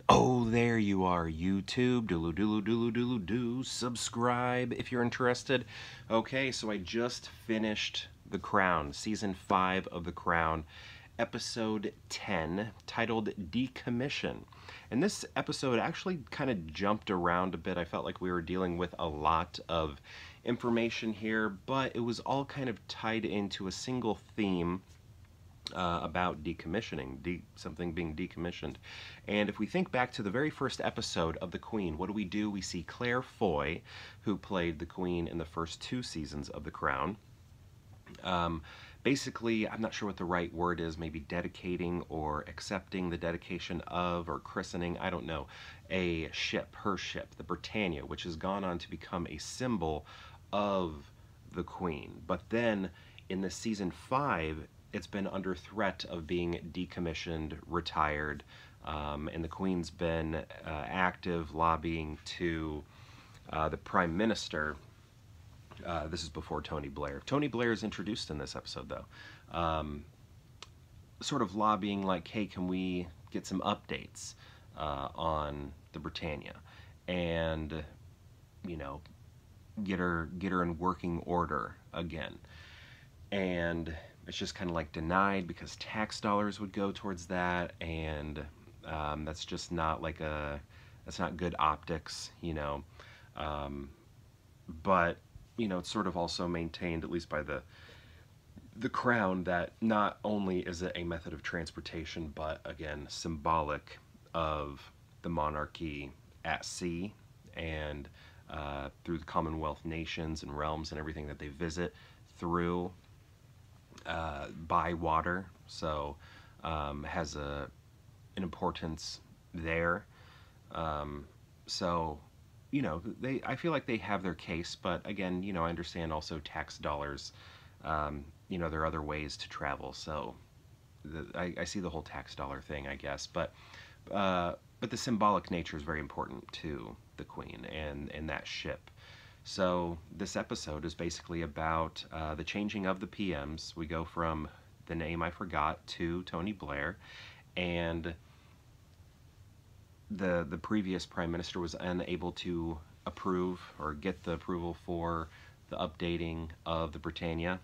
Oh, there you are, YouTube. Doodle doodle doodle doodle do. Subscribe if you're interested. Okay, so I just finished The Crown, season 5 of The Crown, episode 10, titled Decommission. And this episode actually kind of jumped around a bit. I felt like we were dealing with a lot of information here, but it was all kind of tied into a single theme about decommissioning, something being decommissioned. And if we think back to the very first episode of The Queen, what do? We see Claire Foy, who played the Queen in the first 2 seasons of The Crown. Basically, I'm not sure what the right word is, maybe dedicating or accepting the dedication of, or christening, I don't know, a ship, her ship, the Britannia, which has gone on to become a symbol of the Queen. But then in the season 5, it's been under threat of being decommissioned, retired, and the Queen's been active lobbying to the Prime Minister. This is before Tony Blair. Tony Blair is introduced in this episode, though. Sort of lobbying like, hey, can we get some updates on the Britannia? And, you know, get her in working order again. And it's just kind of like denied because tax dollars would go towards that, and that's just not like that's not good optics, you know. But you know, it's sort of also maintained, at least by the Crown, that not only is it a method of transportation, but again symbolic of the monarchy at sea and through the Commonwealth nations and realms and everything that they visit through by water, so has an importance there. So, you know, I feel like they have their case, but again, you know, I understand also tax dollars. You know, there are other ways to travel, so I see the whole tax dollar thing, I guess, but the symbolic nature is very important to the Queen and that ship. So this episode is basically about the changing of the PMs. We go from the name I forgot to Tony Blair, and the previous Prime Minister was unable to approve or get the approval for the updating of the Britannia,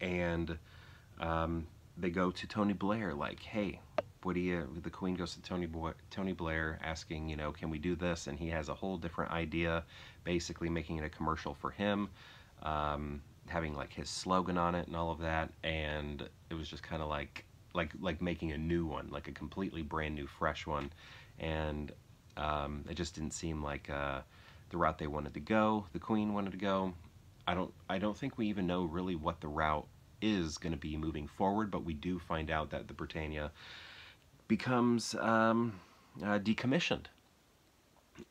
and they go to Tony Blair like, hey, what do you, the Queen goes to Tony Blair asking, you know, can we do this? And he has a whole different idea, basically making it a commercial for him, having like his slogan on it and all of that. And it was just kind of like making a new one, like a completely brand new, fresh one. And it just didn't seem like the route they wanted to go, the Queen wanted to go. I don't think we even know really what the route is going to be moving forward, but we do find out that the Britannia becomes decommissioned.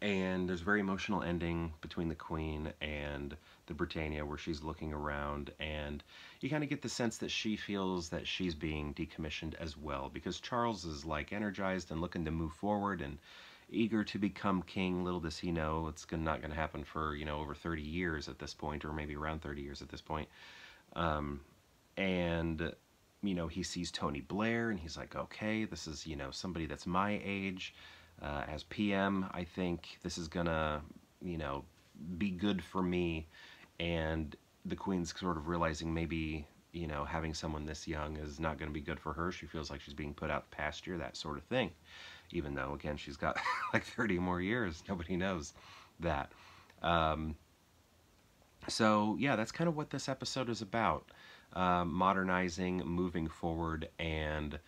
And there's a very emotional ending between the Queen and the Britannia where she's looking around, and you kind of get the sense that she feels that she's being decommissioned as well, because Charles is like energized and looking to move forward and eager to become king. Little does he know it's not going to happen for, you know, over 30 years at this point, or maybe around 30 years at this point. And you know, he sees Tony Blair and he's like, okay, this is, you know, somebody that's my age. As PM, I think this is gonna, you know, be good for me. And the Queen's sort of realizing maybe, you know, having someone this young is not going to be good for her. She feels like she's being put out to pasture, that sort of thing. Even though, again, she's got like 30 more years. Nobody knows that. So, yeah, that's kind of what this episode is about. Modernizing, moving forward, and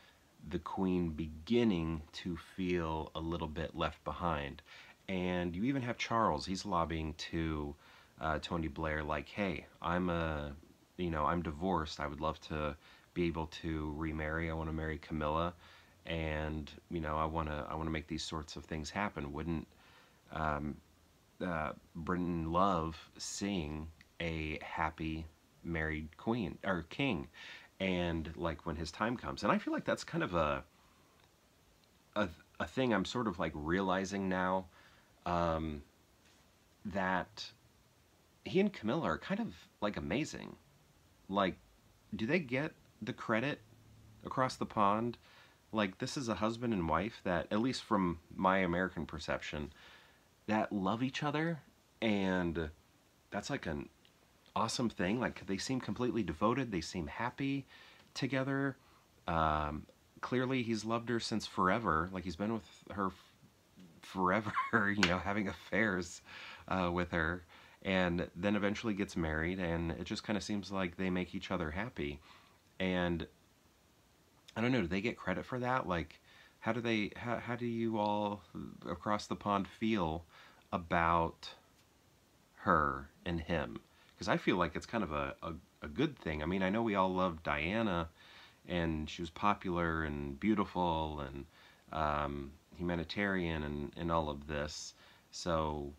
the Queen beginning to feel a little bit left behind. And you even have Charles. He's lobbying to Tony Blair, like, hey, you know, I'm divorced. I would love to be able to remarry. I want to marry Camilla, and you know, I want to make these sorts of things happen. Wouldn't Britain love seeing a happy married queen or king? And like when his time comes, and I feel like that's kind of a thing I'm sort of like realizing now, that he and Camilla are kind of like amazing. Like, do they get the credit across the pond Like, this is a husband and wife that, at least from my American perception, that love each other, and that's like an awesome thing. Like, they seem completely devoted, they seem happy together. Um, Clearly, he's loved her since forever. Like, he's been with her forever, you know, having affairs with her, and then eventually gets married, and it just kind of seems like they make each other happy. And I don't know, do they get credit for that? Like, how do you all across the pond feel about her and him? Because I feel like it's kind of a good thing. I mean, I know we all loved Diana, and she was popular and beautiful and humanitarian and all of this. So,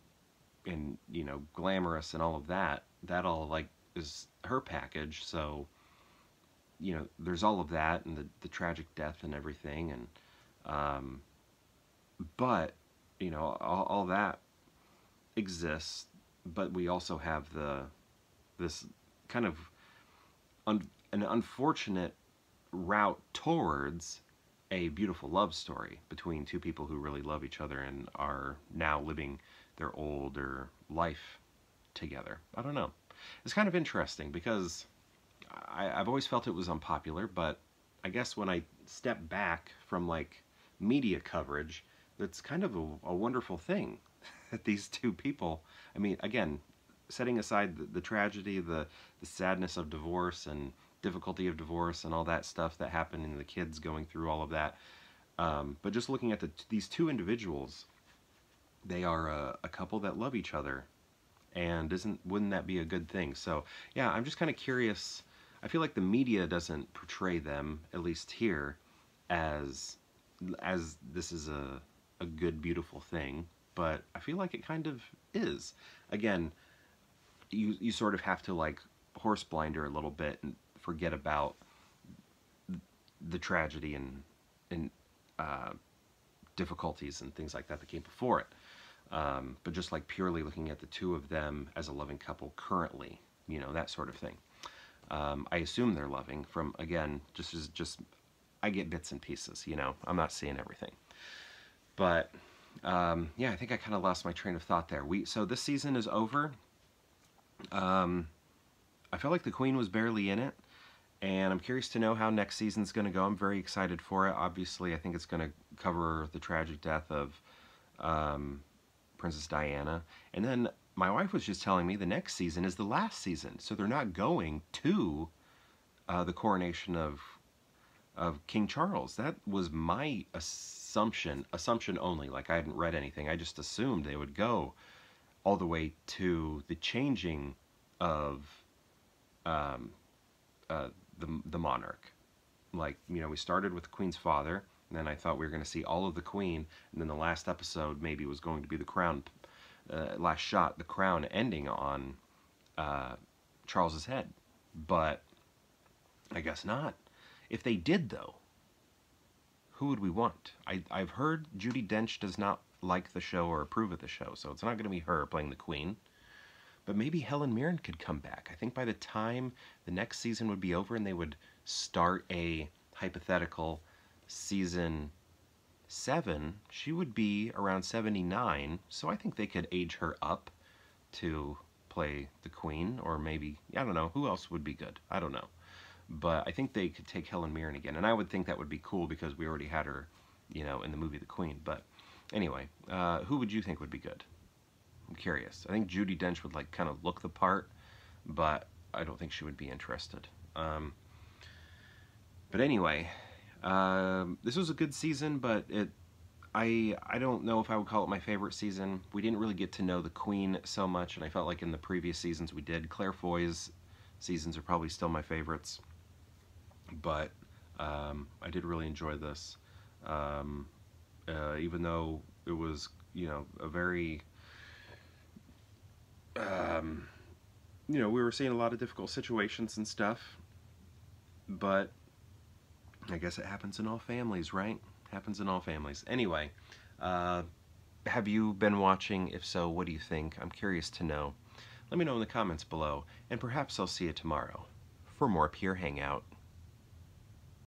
and, you know, glamorous and all of that. That all, like, is her package. So, you know, there's all of that and the tragic death and everything. And, but, you know, all that exists. But we also have this kind of an unfortunate route towards a beautiful love story between two people who really love each other and are now living their older life together. I don't know. It's kind of interesting because I've always felt it was unpopular, but I guess when I step back from, like, media coverage, it's kind of a wonderful thing that these two people, I mean, again, setting aside the tragedy, the sadness of divorce and difficulty of divorce and all that stuff that happened and the kids going through all of that, but just looking at these two individuals, they are a couple that love each other, and wouldn't that be a good thing? So yeah, I'm just kind of curious. I feel like the media doesn't portray them, at least here, as this is a good, beautiful thing, but I feel like it kind of is. Again, you sort of have to, like, horse blinder a little bit and forget about the tragedy and difficulties and things like that came before it. But just, like, purely looking at the two of them as a loving couple currently, you know, that sort of thing. I assume they're loving from, again, just I get bits and pieces, you know, I'm not seeing everything. But yeah, I think I kind of lost my train of thought there. So this season is over. I felt like the Queen was barely in it, and I'm curious to know how next season's going to go. I'm very excited for it. Obviously, I think it's going to cover the tragic death of Princess Diana. And then my wife was just telling me the next season is the last season, so they're not going to the coronation of King Charles. That was my assumption only. Like, I hadn't read anything. I just assumed they would go all the way to the changing of the monarch. Like, you know, we started with the Queen's father, and then I thought we were going to see all of the Queen, and then the last episode maybe was going to be the crown, last shot, the crown ending on Charles's head. But I guess not. If they did, though, who would we want? I've heard Judi Dench does not like the show or approve of the show, so it's not going to be her playing the Queen. But maybe Helen Mirren could come back. I think by the time the next season would be over and they would start a hypothetical season 7, she would be around 79, so I think they could age her up to play the Queen, or maybe, I don't know, who else would be good? I don't know. But I think they could take Helen Mirren again, and I would think that would be cool because we already had her, you know, in the movie The Queen. But anyway, who would you think would be good? I'm curious. I think Judi Dench would, like, kind of look the part, but I don't think she would be interested. But anyway, this was a good season, but I don't know if I would call it my favorite season. We didn't really get to know the Queen so much, and I felt like in the previous seasons we did. Claire Foy's seasons are probably still my favorites, but I did really enjoy this, even though it was, you know, a very, you know, we were seeing a lot of difficult situations and stuff, but I guess it happens in all families, right? Happens in all families. Anyway, have you been watching? If so, what do you think? I'm curious to know. Let me know in the comments below, and perhaps I'll see you tomorrow for more Pure Hangout.